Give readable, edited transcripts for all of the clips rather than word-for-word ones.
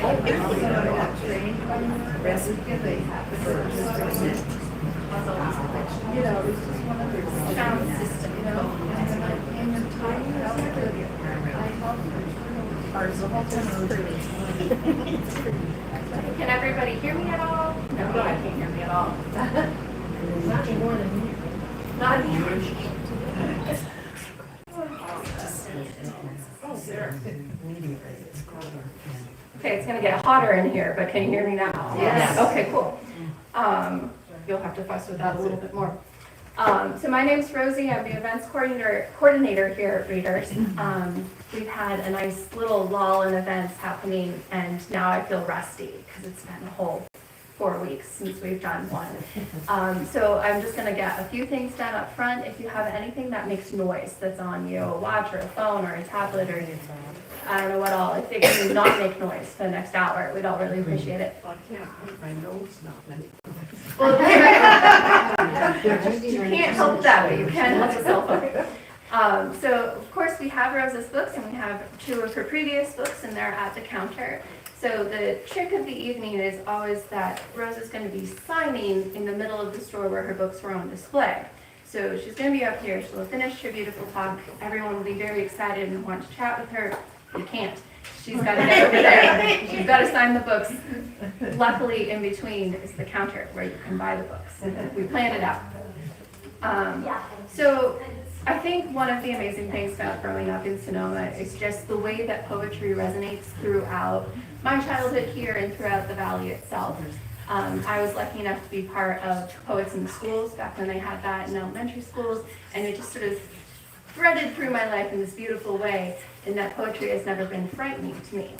it's just one of those sound system, and you're tiny, Can everybody hear me at all? No, I can't hear me at all. Not here. Okay, it's going to get hotter in here, but can you hear me now? Yes. Okay, cool. You'll have to fuss with that a little bit more. So my name's Rosie. I'm the events coordinator here at Readers. We've had a nice little lull in events happening, and now I feel rusty because it's been a whole 4 weeks since we've done one. So I'm just going to get a few things done up front. If you have anything that makes noise that's on you, a watch or a phone or a tablet or I don't know what all, if it can not make noise for the next hour, we'd all really appreciate it. I can't put my nose now. Well, you can't help that, but you can help the cell phone. So, of course, we have Rosa's books, and we have 2 of her previous books, and they're at the counter. So the trick of the evening is always that Rosa's going to be signing in the middle of the store where her books were on display. So she's going to be up here. She'll finish her beautiful talk. Everyone will be very excited and want to chat with her. You can't. She's got to get over there. She's got to sign the books. Luckily, in between is the counter where you can buy the books. We planned it out. So I think one of the amazing things about growing up in Sonoma is just the way that poetry resonates throughout my childhood here and throughout the valley itself. I was lucky enough to be part of Poets in the Schools back when they had that in elementary schools, and it just sort of threaded through my life in this beautiful way, in that poetry has never been frightening to me.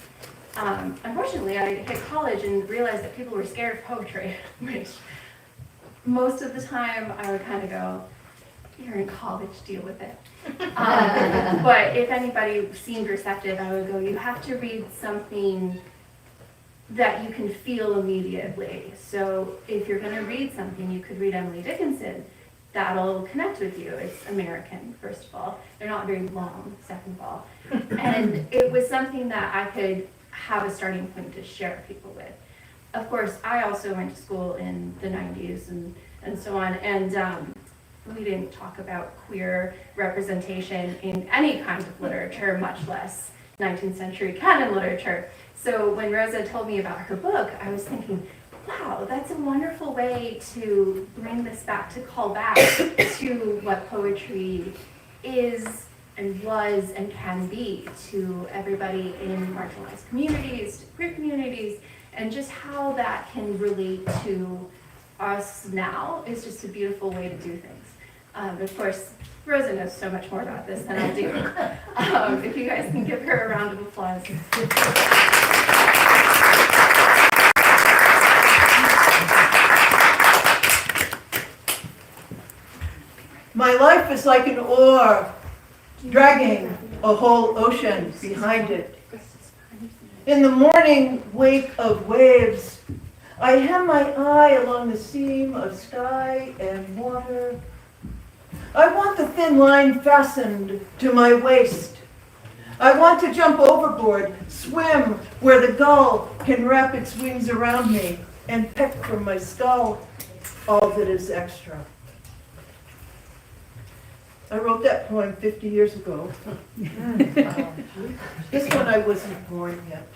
Unfortunately, I hit college and realized that people were scared of poetry, which most of the time I would kind of go, you're in college, deal with it. But if anybody seemed receptive, I would go, you have to read something that you can feel immediately. So if you're going to read something, you could read Emily Dickinson. That'll connect with you. It's American, first of all. They're not very long, second of all. And it was something that I could have a starting point to share people with. Of course, I also went to school in the 90s and so on, and we didn't talk about queer representation in any kind of literature, much less 19th century canon literature. So when Rosa told me about her book, I was thinking, wow, that's a wonderful way to bring this back, to call back to what poetry is and was and can be to everybody in marginalized communities, to queer communities, and just how that can relate to us now is just a beautiful way to do things. Of course, Rosa knows so much more about this than I do. If you guys can give her a round of applause. My life is like an oar, dragging a whole ocean behind it. In the morning wake of waves, I hem my eye along the seam of sky and water. I want the thin line fastened to my waist. I want to jump overboard, swim where the gull can wrap its wings around me and peck from my skull all that is extra. I wrote that poem 50 years ago. This one I wasn't born yet.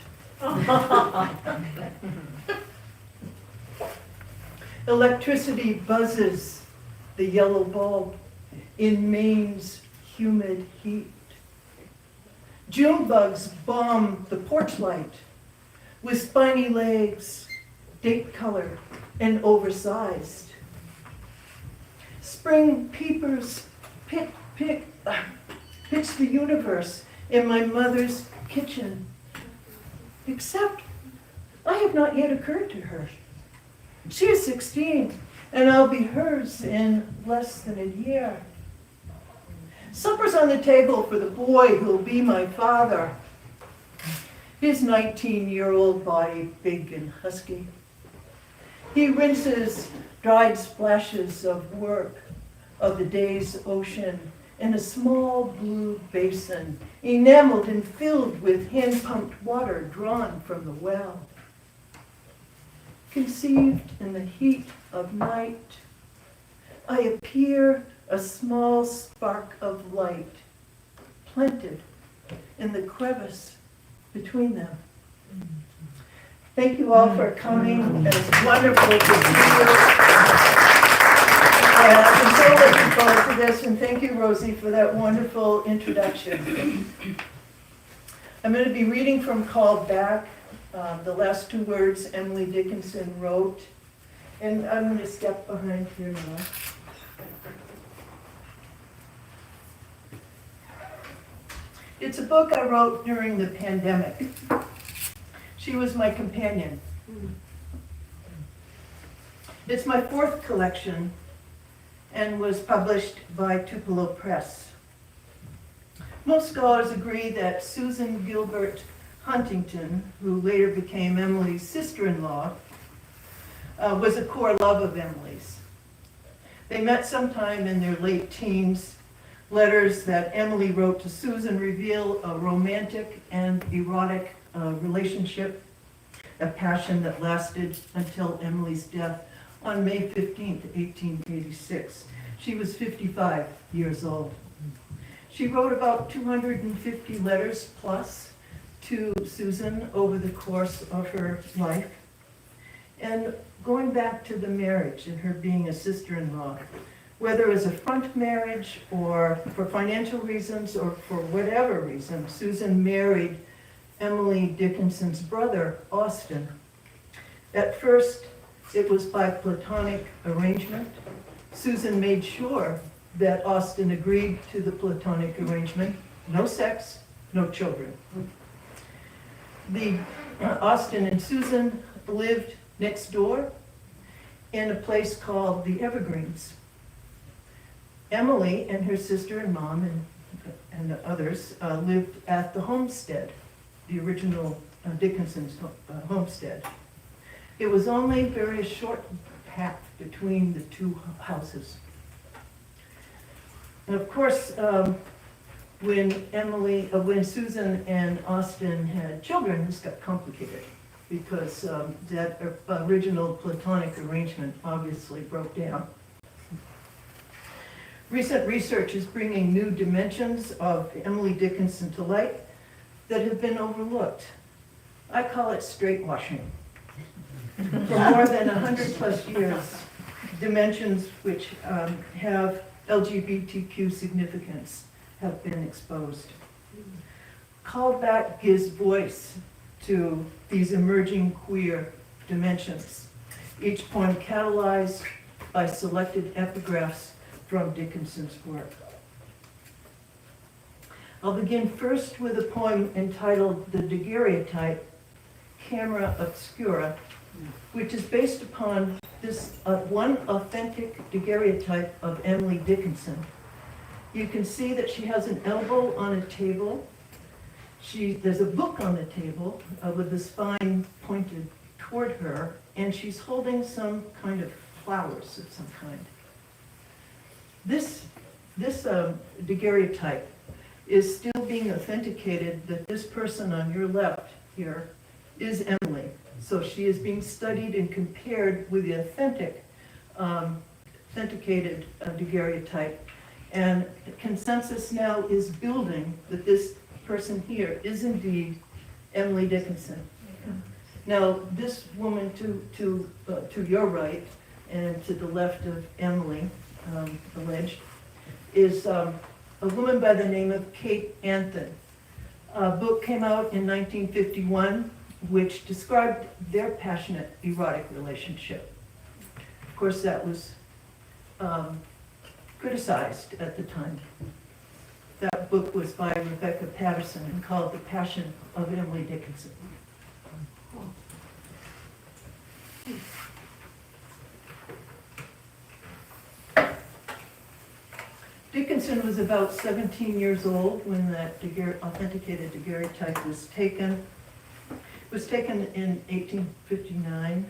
Electricity buzzes the yellow bulb in Maine's humid heat. June bugs bomb the porch light with spiny legs, date-colored and oversized. Spring peepers pitch the universe in my mother's kitchen. Except I have not yet occurred to her. She is 16, and I'll be hers in less than a year. Supper's on the table for the boy who'll be my father. His 19-year-old body big and husky. He rinses dried splashes of work of the day's ocean in a small blue basin, enameled and filled with hand-pumped water drawn from the well. Conceived in the heat of night, I appear a small spark of light, planted in the crevice between them. Thank you all for coming. It's wonderful to see you. And I'm so looking forward to this, and thank you, Rosie, for that wonderful introduction. I'm going to be reading from Called Back, the last two words Emily Dickinson wrote. And I'm going to step behind here now. It's a book I wrote during the pandemic. She was my companion. It's my fourth collection and was published by Tupelo Press. Most scholars agree that Susan Gilbert Huntington, who later became Emily's sister-in-law, was a core love of Emily's. They met sometime in their late teens. Letters that Emily wrote to Susan reveal a romantic and erotic relationship, a passion that lasted until Emily's death on May 15th, 1886. She was 55 years old. She wrote about 250 letters plus to Susan over the course of her life. And going back to the marriage and her being a sister-in-law, whether as a front marriage or for financial reasons or for whatever reason, Susan married Emily Dickinson's brother, Austin. At first, it was by platonic arrangement. Susan made sure that Austin agreed to the platonic arrangement. No sex, no children. Austin and Susan lived next door in a place called the Evergreens. Emily and her sister and mom and others lived at the homestead, the original Dickinson's homestead. It was only a very short path between the two houses. And of course, when Susan and Austin had children, this got complicated because that original platonic arrangement obviously broke down. Recent research is bringing new dimensions of Emily Dickinson to light that have been overlooked. I call it straightwashing. For more than 100 plus years, dimensions which have LGBTQ significance have been exposed. Called Back gives voice to these emerging queer dimensions, each poem catalyzed by selected epigraphs from Dickinson's work. I'll begin first with a poem entitled The Daguerreotype, Camera Obscura, which is based upon this one authentic daguerreotype of Emily Dickinson. You can see that she has an elbow on a table. There's a book on the table with the spine pointed toward her, and she's holding some kind of flowers of some kind. This daguerreotype is still being authenticated that this person on your left here is Emily. So she is being studied and compared with the authenticated daguerreotype. And consensus now is building that this person here is indeed Emily Dickinson. Now, this woman to your right and to the left of Emily, alleged, is a woman by the name of Kate Anthon. A book came out in 1951 which described their passionate erotic relationship. Of course, that was criticized at the time. That book was by Rebecca Patterson and called The Passion of Emily Dickinson. Dickinson was about 17 years old when that authenticated daguerreotype was taken. It was taken in 1859.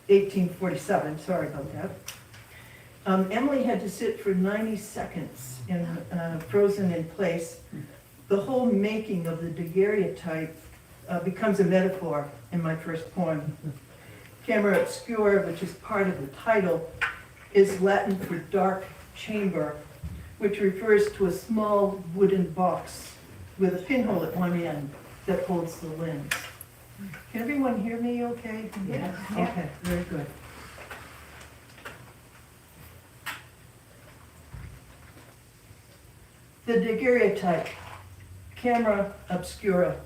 1847, sorry about that. Emily had to sit for 90 seconds frozen in place. The whole making of the daguerreotype becomes a metaphor in my first poem. Camera obscura, which is part of the title, is Latin for dark chamber, which refers to a small wooden box with a pinhole at one end that holds the lens. Can everyone hear me okay? Yeah. Okay, very good. The daguerreotype, camera obscura.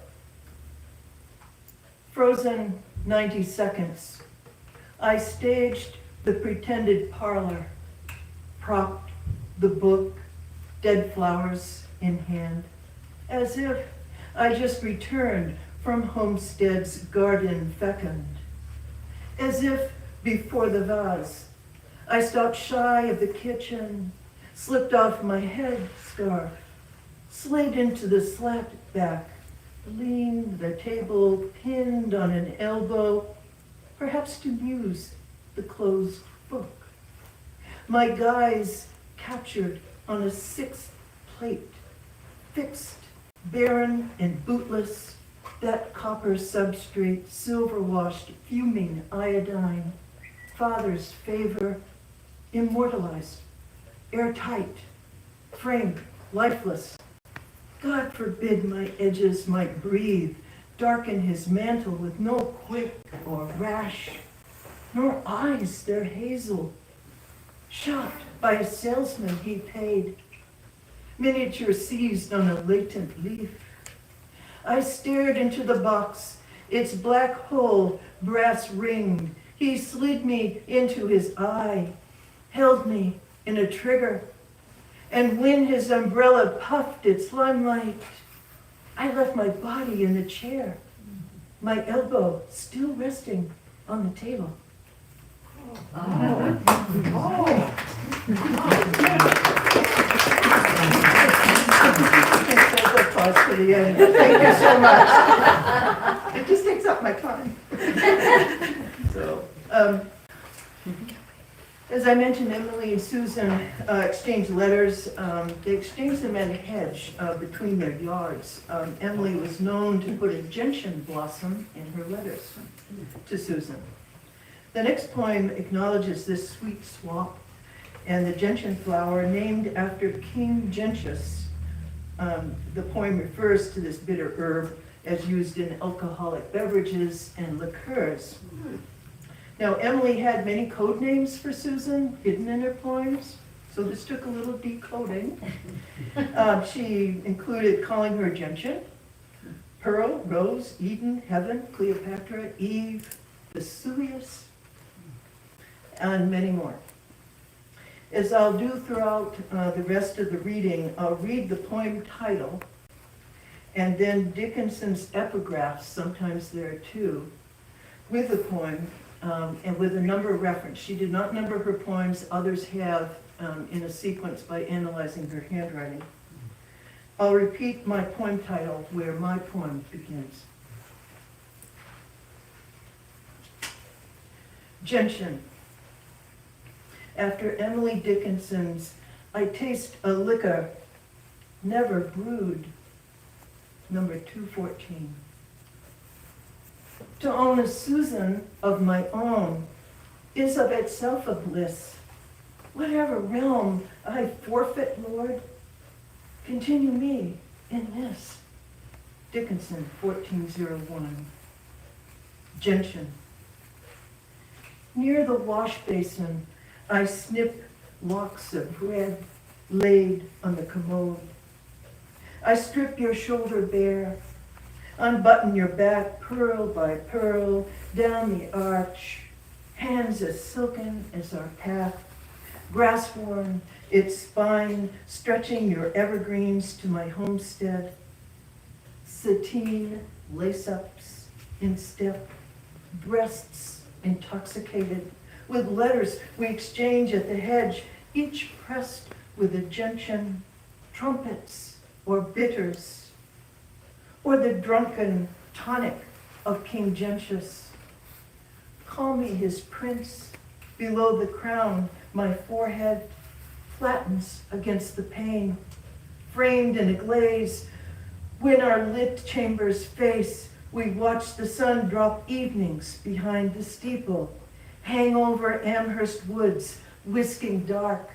Frozen 90 seconds. I staged the pretended parlor, propped the book, dead flowers in hand, as if I just returned from homestead's garden fecund. As if before the vase, I stopped shy of the kitchen, slipped off my headscarf, slid into the slat back, leaned the table pinned on an elbow, perhaps to muse the closed book. My guise captured on a 6th plate, fixed, barren and bootless, that copper substrate, silver-washed, fuming iodine, father's favor, immortalized, airtight, framed, lifeless. God forbid my edges might breathe, darken his mantle with no quick or rash, nor eyes their hazel, shocked by a salesman he paid, miniature seized on a latent leaf. I stared into the box, its black hole brass ringed. He slid me into his eye, held me in a trigger, and when his umbrella puffed its limelight, I left my body in the chair, my elbow still resting on the table. Applause for the end. Thank you so much. It just takes up my time. So, as I mentioned, Emily and Susan exchanged letters. They exchanged them at a hedge between their yards. Emily was known to put a gentian blossom in her letters to Susan. The next poem acknowledges this sweet swap and the gentian flower named after King Gentius. The poem refers to this bitter herb as used in alcoholic beverages and liqueurs. Now, Emily had many code names for Susan hidden in her poems, so this took a little decoding. She included calling her gentian, Pearl, Rose, Eden, Heaven, Cleopatra, Eve, Vesuvius, and many more. As I'll do throughout the rest of the reading, I'll read the poem title and then Dickinson's epigraphs, sometimes there too, with the poem and with a number of references. She did not number her poems, others have in a sequence by analyzing her handwriting. I'll repeat my poem title where my poem begins. Gentian. After Emily Dickinson's I Taste a Liquor Never Brewed, number 214. To own a Susan of my own is of itself a bliss. Whatever realm I forfeit, Lord, continue me in this. Dickinson, 1401. Gentian. Near the wash basin, I snip locks of red laid on the commode. I strip your shoulder bare, unbutton your back pearl by pearl, down the arch, hands as silken as our path, grass-worn, its spine stretching your evergreens to my homestead, sateen lace-ups in step, breasts intoxicated, with letters we exchange at the hedge, each pressed with a gentian, trumpets or bitters, or the drunken tonic of King Gentius. Call me his prince, below the crown My forehead flattens against the pane, framed in a glaze. When our lit chambers face, we watch the sun drop evenings behind the steeple, hang over Amherst woods, whisking dark,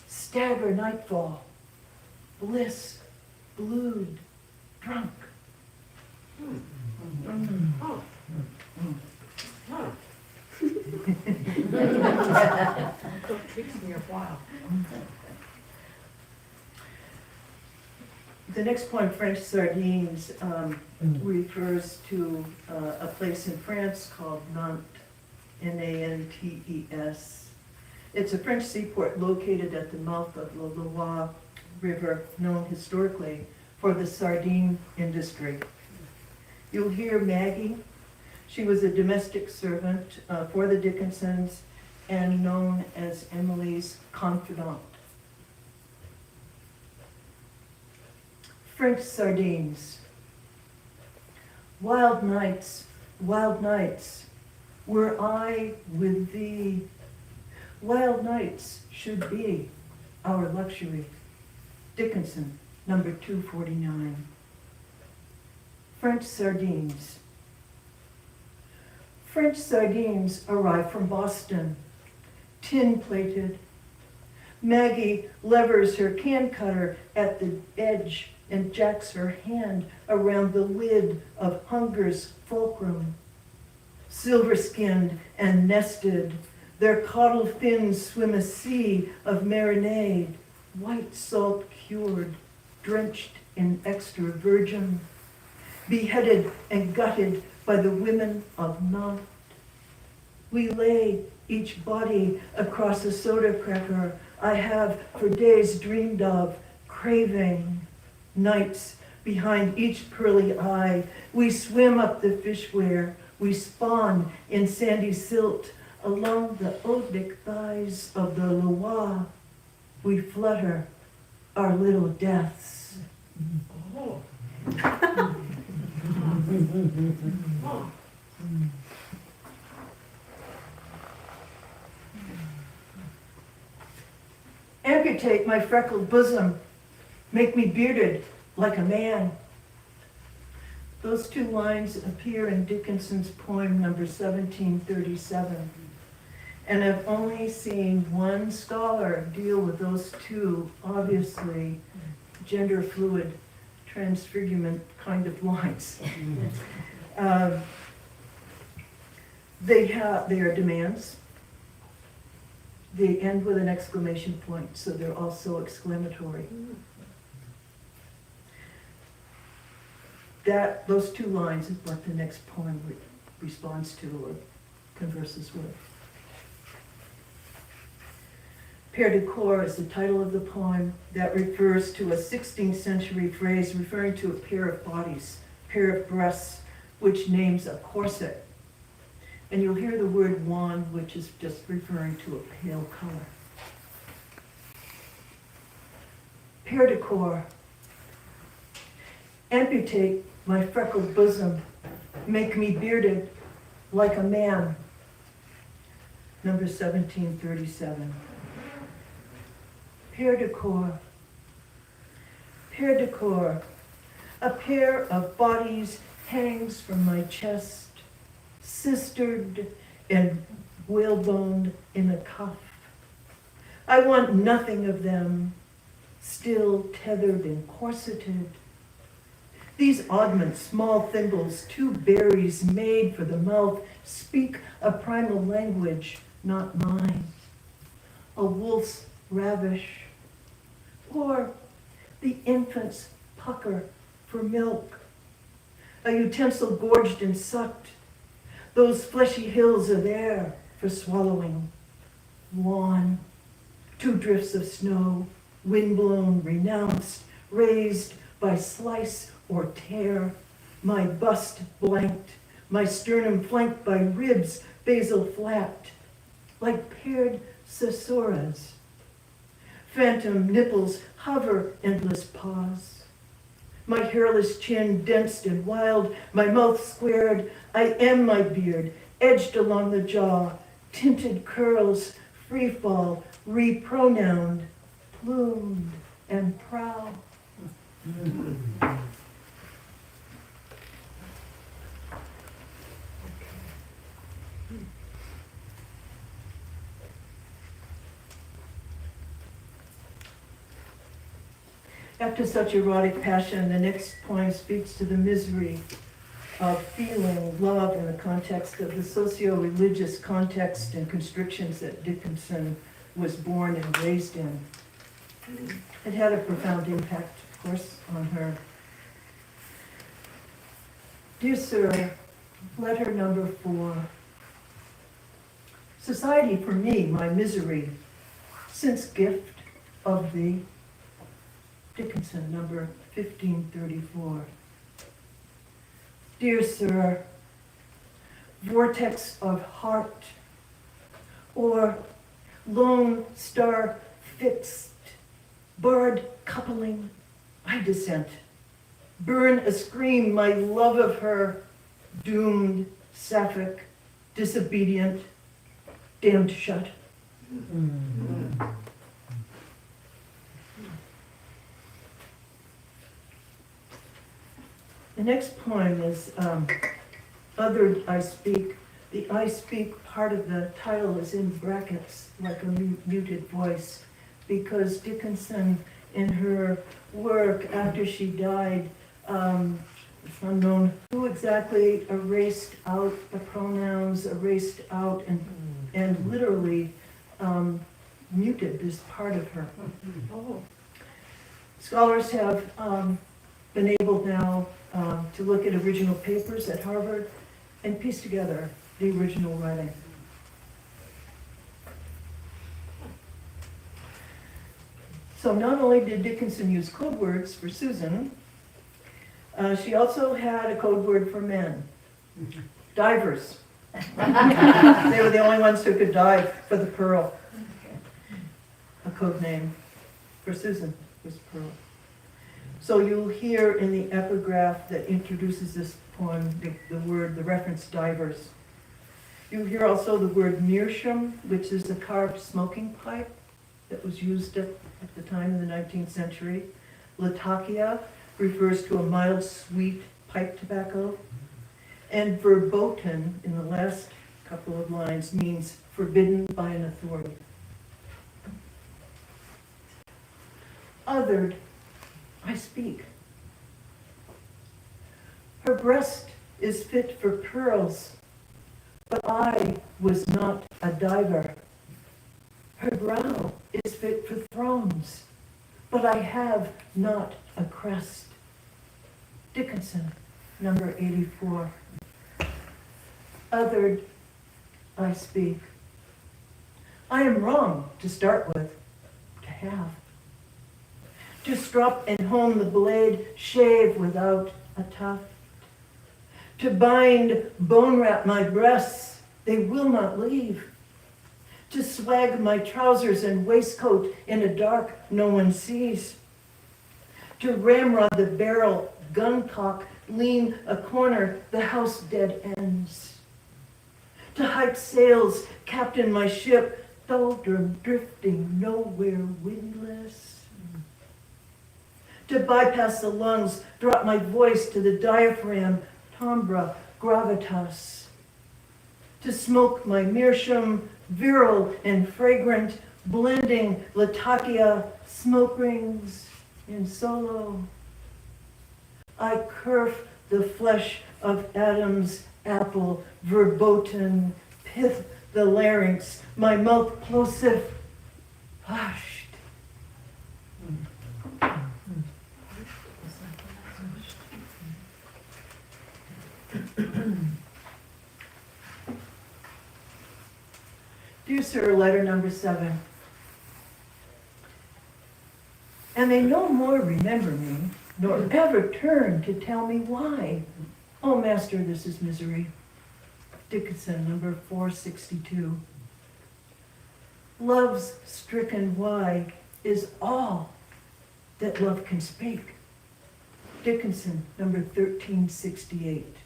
stagger nightfall, bliss, blued, drunk. Takes me a while. The next poem, French Sardines, refers to a place in France called Nantes, Nantes. It's a French seaport located at the mouth of the Loire River, known historically for the sardine industry. You'll hear Maggie. She was a domestic servant for the Dickinsons and known as Emily's confidant. French Sardines. Wild nights, were I with thee. Wild nights should be our luxury. Dickinson, number 249. French Sardines. French sardines arrive from Boston, tin-plated. Maggie levers her can cutter at the edge and jacks her hand around the lid of hunger's fulcrum. Silver-skinned and nested, their caudal fins swim a sea of marinade, white salt cured, drenched in extra virgin, beheaded and gutted by the women of Nantes. We lay each body across a soda cracker I have for days dreamed of, craving. Nights behind each pearly eye, we swim up the fishware, we spawn in sandy silt along the odic thighs of the Loire. We flutter our little deaths. Amputate my freckled bosom, make me bearded like a man. Those two lines appear in Dickinson's poem number 1737. And I've only seen one scholar deal with those two, obviously, gender fluid, transfigurement kind of lines. They are demands. They end with an exclamation point, so they're also exclamatory. Those two lines is what the next poem responds to or converses with. Paire de corps is the title of the poem that refers to a 16th century phrase referring to a pair of bodies, pair of breasts, which names a corset. And you'll hear the word wan, which is just referring to a pale color. Paire de corps. Amputate my freckled bosom, make me bearded like a man. Number 1737. Paire de corps. Paire de corps. A pair of bodies hangs from my chest, sistered and whaleboned in a cuff. I want nothing of them, still tethered and corseted. These oddments, small thimbles, two berries made for the mouth, speak a primal language, not mine. A wolf's ravish, or the infant's pucker for milk. A utensil gorged and sucked. Those fleshy hills are there for swallowing. Lawn, two drifts of snow, windblown, renounced, raised by slice or tear, my bust blanked, my sternum flanked by ribs basal flapped, like paired sessoras. Phantom nipples hover endless pause. My hairless chin densed and wild, my mouth squared. I am my beard, edged along the jaw, tinted curls free fall, re-pronounced, plumed, and proud. After such erotic passion, the next poem speaks to the misery of feeling love in the context of the socio-religious context and constrictions that Dickinson was born and raised in. It had a profound impact, of course, on her. Dear Sir, letter number 4. Society for me, my misery, since gift of thee. Dickinson, number 1534. Dear Sir, vortex of heart, or lone star fixed, barred coupling, I dissent. Burn a scream, my love of her, doomed, sapphic, disobedient, damned shut. The next poem is Other I Speak. The I Speak part of the title is in brackets, like a muted voice, because Dickinson, in her work after she died, it's unknown who exactly erased out the pronouns, erased out and literally muted this part of her. Scholars have been able now to look at original papers at Harvard and piece together the original writing. So not only did Dickinson use code words for Susan, she also had a code word for men. Divers. They were the only ones who could dive for the pearl. A code name for Susan was Pearl. So you'll hear in the epigraph that introduces this poem the reference divers. You'll hear also the word meerschaum, which is a carved smoking pipe that was used at the time in the 19th century. Latakia refers to a mild, sweet pipe tobacco. And verboten, in the last couple of lines, means forbidden by an authority. Othered, I speak. Her breast is fit for pearls, but I was not a diver. Her brow is fit for thrones, but I have not a crest. Dickinson, number 84. Othered, I speak. I am wrong to start with, to have. To strop and hone the blade, shave without a tuft. To bind, bone wrap my breasts, they will not leave. To swag my trousers and waistcoat in a dark no one sees. To ramrod the barrel, gun cock, lean a corner, the house dead ends. To hike sails, captain my ship, doldrum drifting nowhere windless. To bypass the lungs, drop my voice to the diaphragm, timbre, gravitas. To smoke my meerschaum, virile and fragrant, blending Latakia smoke rings in solo. I kerf the flesh of Adam's apple, verboten, pith the larynx, my mouth plosive, hushed. Dear Sir, letter number 7. And they no more remember me, nor ever turn to tell me why. Oh, master, this is misery. Dickinson, number 462. Love's stricken why is all that love can speak. Dickinson, number 1368.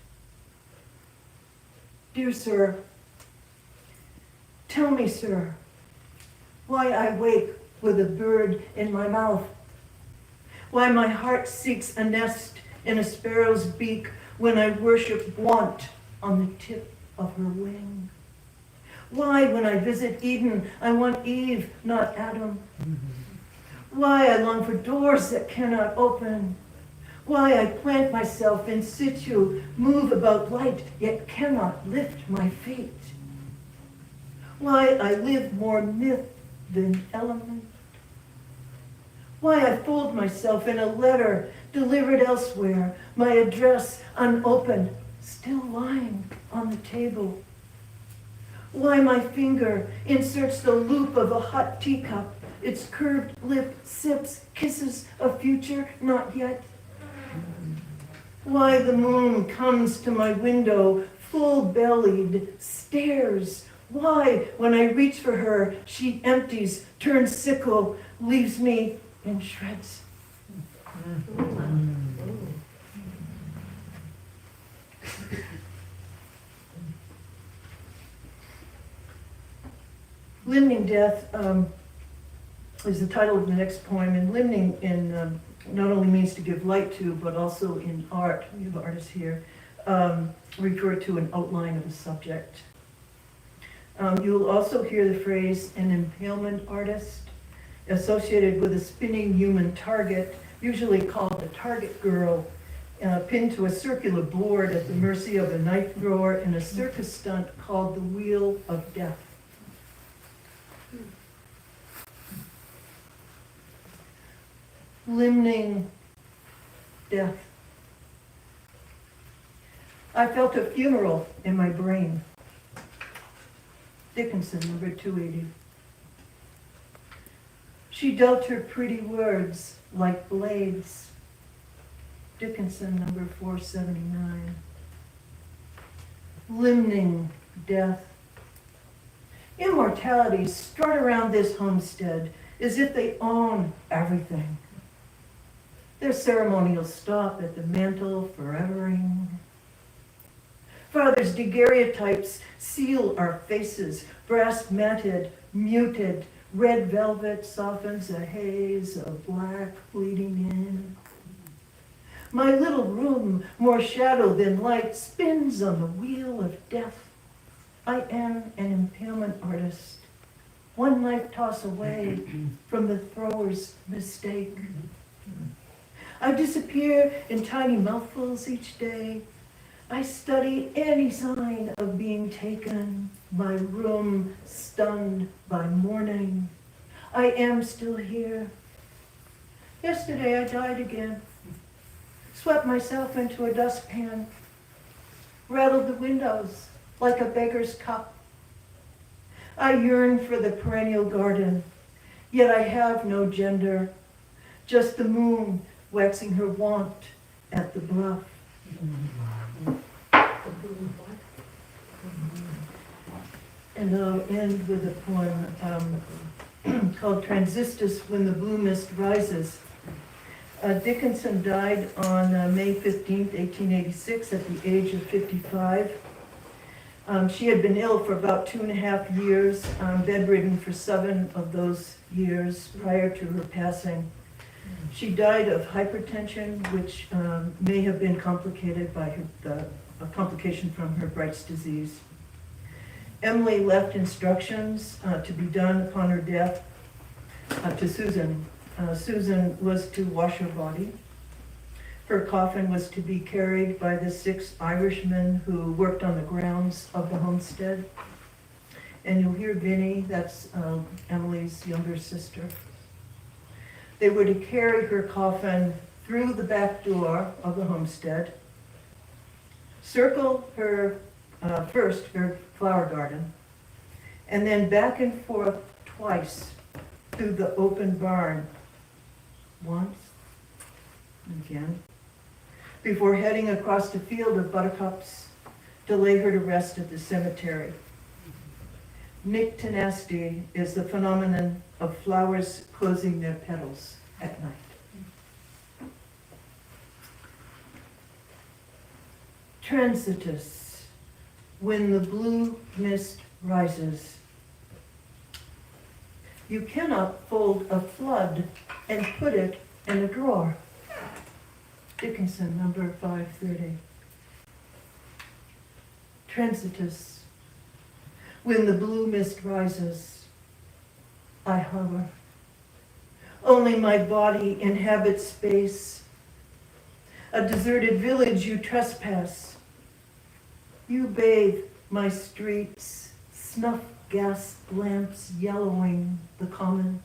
Dear Sir, tell me, sir, Why I wake with a bird in my mouth. Why my heart seeks a nest in a sparrow's beak when I worship want on the tip of her wing. Why when I visit Eden, I want Eve, not Adam. Why I long for doors that cannot open. Why I plant myself in situ, move about light, yet cannot lift my feet. Why I live more myth than element. Why I fold myself in a letter delivered elsewhere, my address unopened, still lying on the table. Why my finger inserts the loop of a hot teacup, its curved lip sips kisses of future not yet. Why the moon comes to my window, full-bellied, stares. Why, when I reach for her, she empties, turns sickle, leaves me in shreds. Limning Death is the title of the next poem, and limning not only means to give light to, but also in art, we have artists here, refer to an outline of a subject. You'll also hear the phrase an impalement artist, associated with a spinning human target, usually called the target girl, pinned to a circular board at the mercy of a knife thrower in a circus stunt called the Wheel of Death. Limning death. I felt a funeral in my brain. Dickinson, number 280. She dealt her pretty words like blades. Dickinson, number 479. Limning death. Immortalities strut around this homestead as if they own everything. Their ceremonial stop at the mantle forevering. Father's daguerreotypes seal our faces, brass matted, muted, red velvet softens a haze of black bleeding in. My little room, more shadow than light, spins on the wheel of death. I am an impalement artist, one knife toss away from the thrower's mistake. I disappear in tiny mouthfuls each day. I study any sign of being taken, my room stunned by mourning. I am still here. Yesterday I died again, swept myself into a dustpan, rattled the windows like a beggar's cup. I yearn for the perennial garden, yet I have no gender, just the moon waxing her want at the bluff. And I'll end with a poem called Transistus When the Blue Mist Rises. Dickinson died on May 15th, 1886 at the age of 55. She had been ill for about 2.5 years, bedridden for 7 of those years prior to her passing. She died of hypertension, which may have been complicated by a complication from her Bright's disease. Emily left instructions to be done upon her death to Susan. Susan was to wash her body. Her coffin was to be carried by the 6 Irishmen who worked on the grounds of the homestead. And you'll hear Vinnie, that's Emily's younger sister. They were to carry her coffin through the back door of the homestead, circle her, first her flower garden, and then back and forth twice through the open barn, once, again, before heading across the field of buttercups to lay her to rest at the cemetery. Nyctinasty is the phenomenon of flowers closing their petals at night. Transitus, when the blue mist rises. You cannot fold a flood and put it in a drawer. Dickinson, number 530. Transitus. When the blue mist rises, I hover. Only my body inhabits space. A deserted village you trespass. You bathe my streets, snuff gas lamps yellowing the common.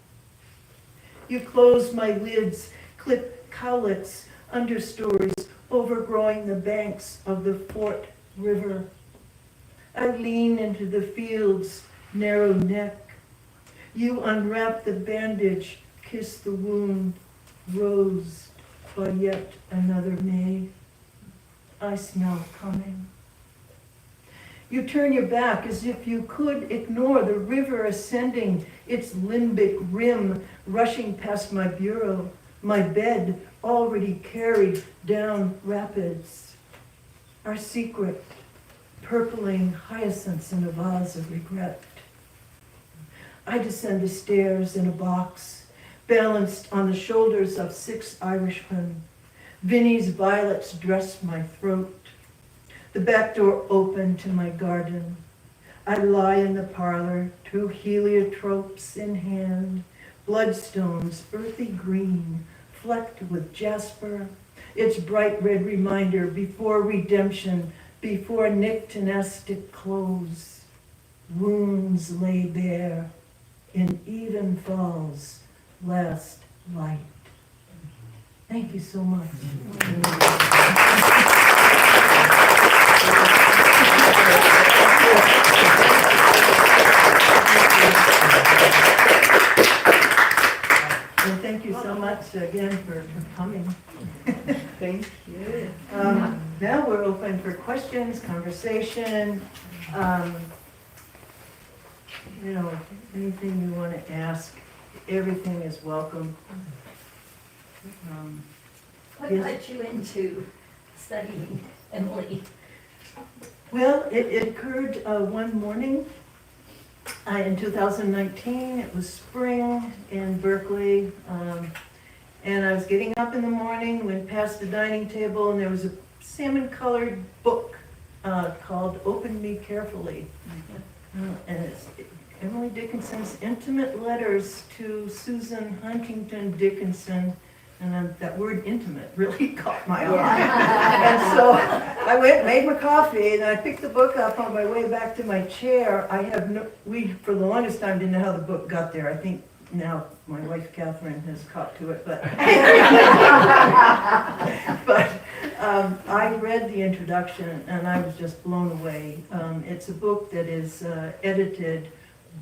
You close my lids, clip cowlets, understories, overgrowing the banks of the Fort River. I lean into the field's narrow neck. You unwrap the bandage, kiss the wound, rose by yet another May. I smell coming. You turn your back as if you could ignore the river ascending, its limbic rim rushing past my bureau, my bed already carried down rapids. Our secret, purpling hyacinths in a vase of regret. I descend the stairs in a box, balanced on the shoulders of 6 Irishmen. Vinnie's violets dress my throat. The back door open to my garden. I lie in the parlor, 2 heliotropes in hand, bloodstones, earthy green, flecked with jasper, its bright red reminder before redemption, before nictinastic close. Wounds lay bare in even fall's last light. Thank you so much. And thank you so much again for coming. Thank you. Now we're open for questions, conversation, anything you want to ask, everything is welcome. What got you into studying Emily? Well, it occurred one morning in 2019. It was spring in Berkeley, and I was getting up in the morning, went past the dining table, and there was a salmon-colored book called Open Me Carefully. And it's Emily Dickinson's Intimate Letters to Susan Huntington Dickinson. And that word intimate really caught my eye. And so I went, made my coffee, and I picked the book up on my way back to my chair. We, for the longest time, didn't know how the book got there. I think now my wife, Catherine, has caught to it. But I read the introduction, and I was just blown away. It's a book that is edited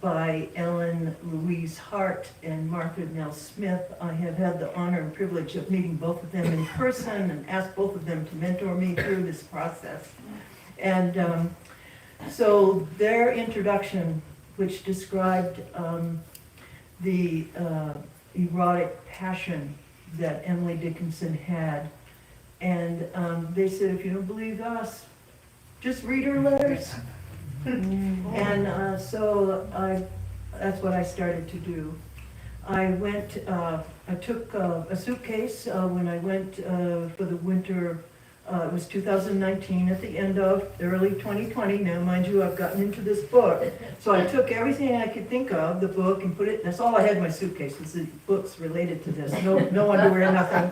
by Ellen Louise Hart and Martha Nell Smith. I have had the honor and privilege of meeting both of them in person and asked both of them to mentor me through this process. And so their introduction, which described the erotic passion that Emily Dickinson had, and they said, if you don't believe us, just read her letters. And so that's what I started to do. I took a suitcase when I went for the winter. It was 2019 at the end of early 2020. Now, mind you, I've gotten into this book. So I took everything I could think of, the book, and put it, that's all I had in my suitcase, was the books related to this. No underwear, nothing.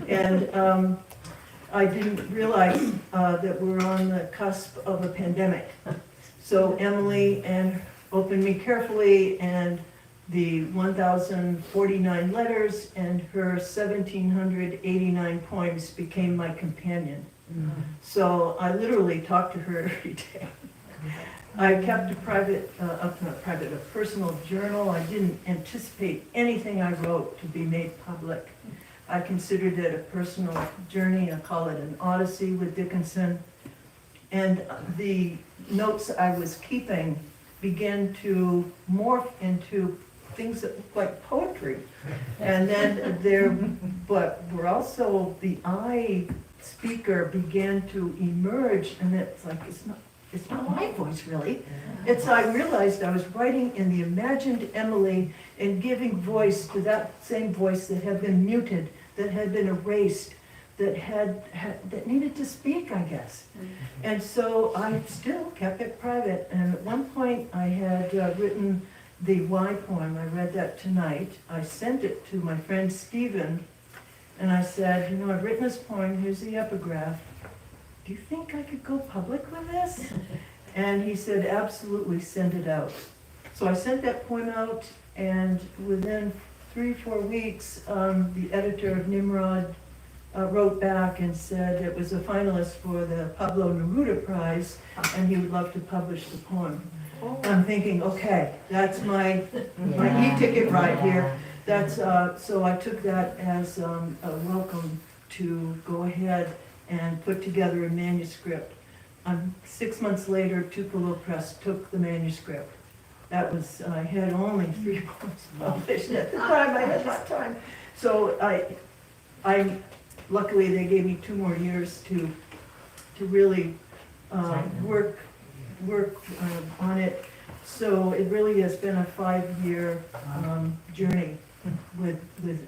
And I didn't realize that we're on the cusp of a pandemic. So Emily and Open Me Carefully and the 1,049 letters and her 1,789 poems became my companion. So I literally talked to her every day. I kept a personal journal. I didn't anticipate anything I wrote to be made public. I considered it a personal journey. I call it an odyssey with Dickinson. And the notes I was keeping began to morph into things that look like poetry. And then but were also the I speaker began to emerge, and it's like, it's not it's not my voice really. It's, I realized I was writing in the imagined Emily and giving voice to that same voice that had been muted, that had been erased, that needed to speak, I guess. And so I still kept it private. And at one point I had written the Y poem. I read that tonight. I sent it to my friend Stephen, and I said, you know, I've written this poem, here's the epigraph. Do you think I could go public with this? And he said, absolutely, send it out. So I sent that poem out, and within 3-4 weeks, the editor of Nimrod wrote back and said it was a finalist for the Pablo Neruda Prize, and he would love to publish the poem. I'm thinking, okay, that's my e-ticket right here. That's, so I took that as a welcome to go ahead and put together a manuscript. 6 months later, Tupelo Press took the manuscript. That was, I had only 3 poems published at the time, I had that time. So I luckily they gave me 2 more years to really work on it. So it really has been a 5-year journey with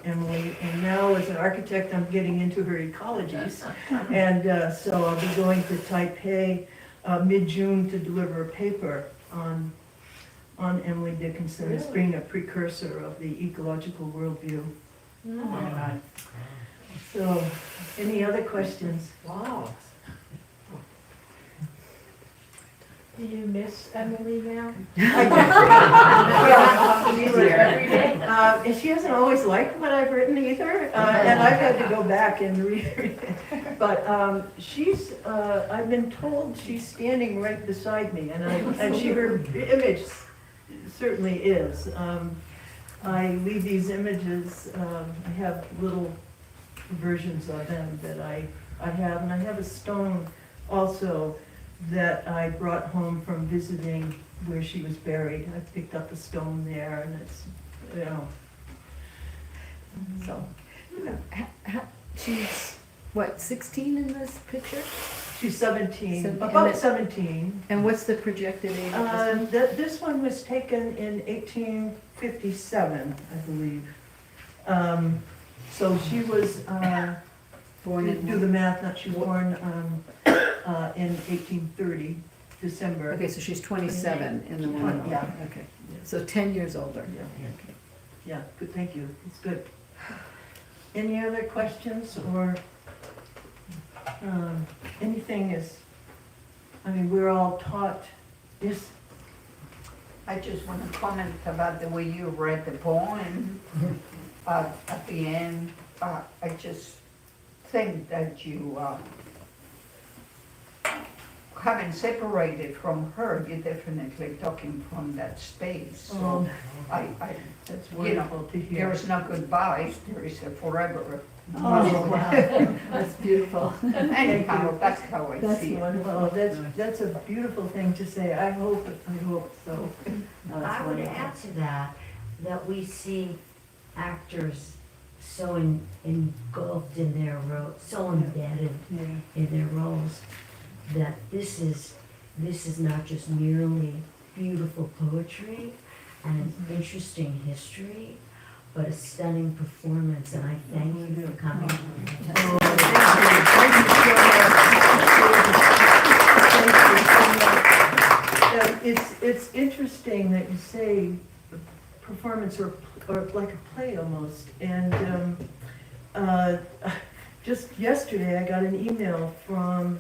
Emily. And now as an architect, I'm getting into her ecologies. And so I'll be going to Taipei mid-June to deliver a paper on Emily Dickinson as being a precursor of the ecological worldview. So, any other questions? Wow. Do you miss Emily now? And she hasn't always liked what I've written either, and I've had to go back and read it. But I've been told she's standing right beside me, and her image certainly is. I leave these images, I have little versions of them that I have, and I have a stone also that I brought home from visiting where she was buried. I picked up a stone there, and it's, you know, so. She's, what, 16 in this picture? She's 17, So- about 17. And what's the projected age of this one? This one was taken in 1857, I believe. So she was, Born in... do the math, not she was born in 1830, December. Okay, so she's 27 in the one. Yeah. Okay, so 10 years older. Yeah. Yeah, good, thank you, it's good. Any other questions or anything is, I mean, we're all taught, yes, I just want to comment about the way you read the poem at the end. I just think that you, having separated from her, you're definitely talking from that space. So that's you wonderful know, to hear. there is no goodbyes, there is a forever. Oh, wow. That's beautiful. Anyhow, that's how I That's see it. Wonderful, that's a beautiful thing to say, I hope so. I would add to that we see actors so engulfed in their roles, so embedded Yeah. in their roles, that this is not just merely beautiful poetry and interesting history, but a stunning performance, and I thank you for coming. Oh, thank you so much. It's interesting that you say performance or like a play almost. And just yesterday, I got an email from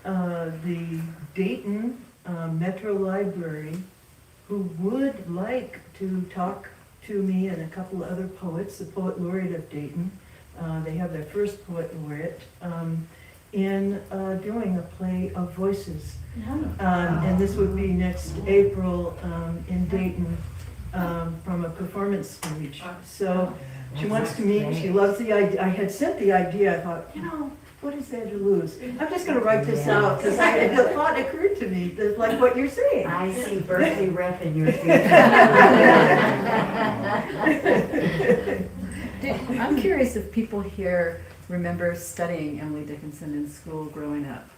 the Dayton Metro Library, who would like to talk to me and a couple of other poets, the poet laureate of Dayton. They have their first poet laureate in doing a play of voices. And this would be next April in Dayton from a performance stage. So she wants to meet, she loves the idea. I had sent the idea, I thought, you know, what is there to lose? I'm just gonna write this out, because the thought occurred to me, that, like what you're saying. I see Berkeley rep in your future. I'm curious if people here remember studying Emily Dickinson in school growing up.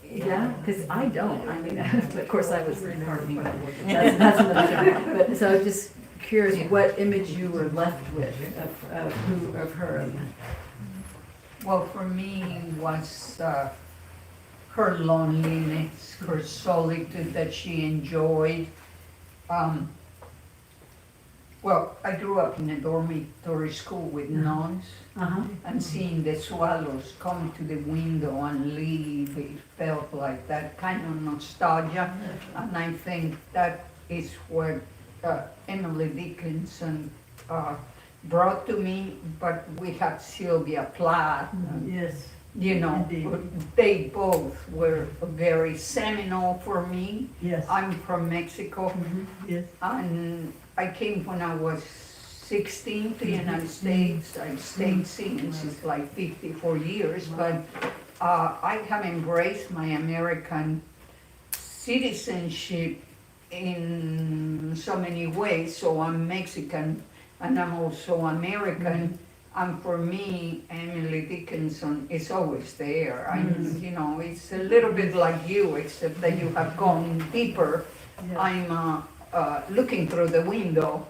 Yeah, because I don't, I mean, of course I was in part of me, but that's another thing. But, so I'm just curious what image you were left with of her. Well, for me was her loneliness, her solitude that she enjoyed. Well, I grew up in a dormitory school with nuns, and seeing the swallows come to the window and leave, it felt like that kind of nostalgia. And I think that is what Emily Dickinson brought to me, but we had Sylvia Plath. Yes. You know, Indeed. they both were very seminal for me. Yes. I'm from Mexico, Yes. and I came when I was 16 to the United States. I've stayed since, it's like 54 years, but I have embraced my American citizenship in so many ways. So I'm Mexican and I'm also American. And for me, Emily Dickinson is always there. You know, it's a little bit like you, except that you have gone deeper. I'm looking through the window.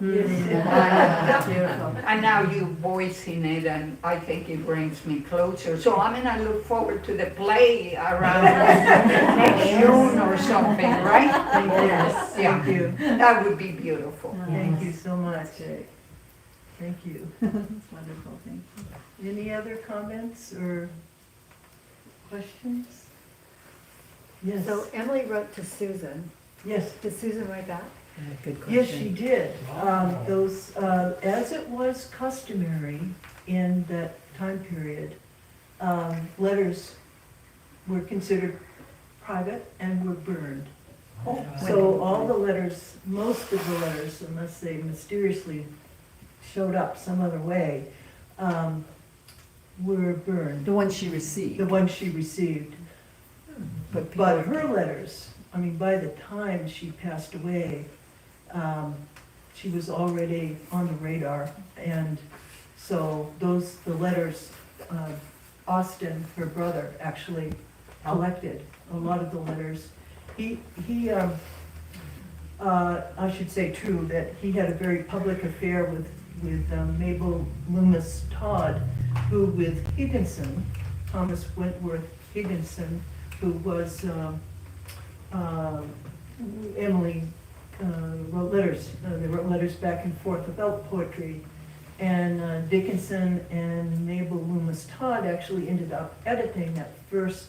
And now you voicing it, and I think it brings me closer. So I'm gonna look forward to the play around next June or something, right? Yes. Yeah, Thank you. that would be beautiful. Thank you so much. Thank you. That's wonderful, thank you. Any other comments or questions? Yes. So Emily wrote to Susan. Yes. Did Susan write back? Good question. Yes, she did. Those, as it was customary in that time period, letters were considered private and were burned. So all the letters, most of the letters, unless they mysteriously showed up some other way, were burned, The one she received. the ones she received. But But her letters, I mean, by the time she passed away, she was already on the radar. And so the letters, Austin, her brother, actually collected a lot of the letters. I should say too, that he had a very public affair with Mabel Loomis Todd, who with Higginson, Thomas Wentworth Higginson, who was, Emily wrote letters, they wrote letters back and forth about poetry. And Dickinson and Mabel Loomis Todd actually ended up editing that first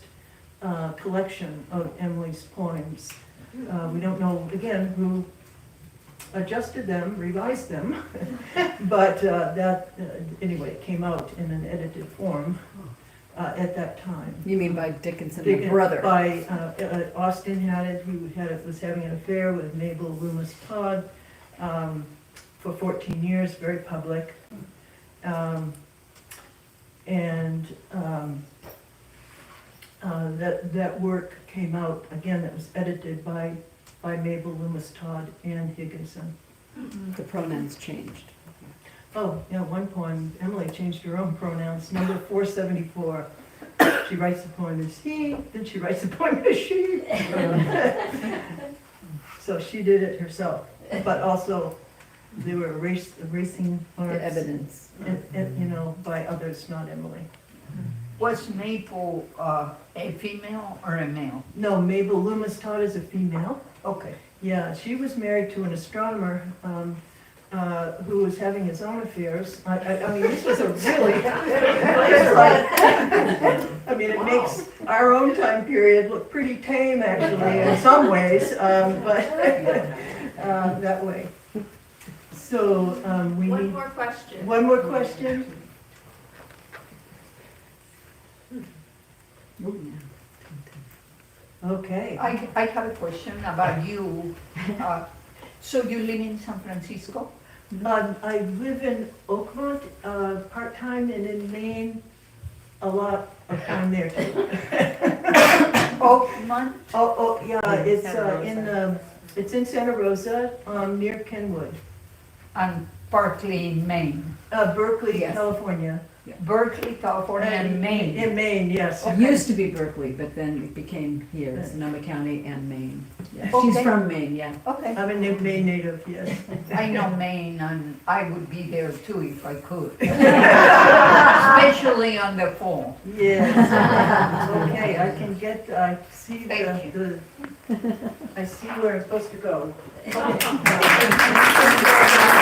collection of Emily's poems. We don't know, again, who adjusted them, revised them, but anyway, it came out in an edited form at that time. You mean by Dickinson, the brother? By, Austin had it, was having an affair with Mabel Loomis Todd for 14 years, very public. That work came out, again, that was edited by Mabel Loomis Todd and Higginson. The pronouns changed. Oh, yeah, one poem, Emily changed her own pronouns, number 474. She writes the poem as he, then she writes the poem as she. So she did it herself, but also they were erasing marks. The evidence. And, by others, not Emily. Was Maple a female or a male? No, Mabel Loomis Todd is a female. Okay. Yeah, she was married to an astronomer who was having his own affairs. I mean, this was a really, it's like, I mean, it makes our own time period look pretty tame, actually, in some ways, but that way. So we One need more question. one more question. Okay. I have a question about you. So you live in San Francisco? I live in Oakmont, part-time, and in Maine, a lot of time there too. Oakmont? Oh, yeah, it's in Santa Rosa, near Kenwood. And Berkeley, Maine. Berkeley, Yes. California. Berkeley, California, and Maine. In Maine, yes. It used to be Berkeley, but then it became here, Sonoma County and Maine. Yeah, she's Okay. from Maine, yeah. Okay. I'm a Maine native, yes. I know Maine, and I would be there too if I could. Especially on the phone. Yes. Okay, I can get, I see Thank I see where I'm supposed to go. Thank you.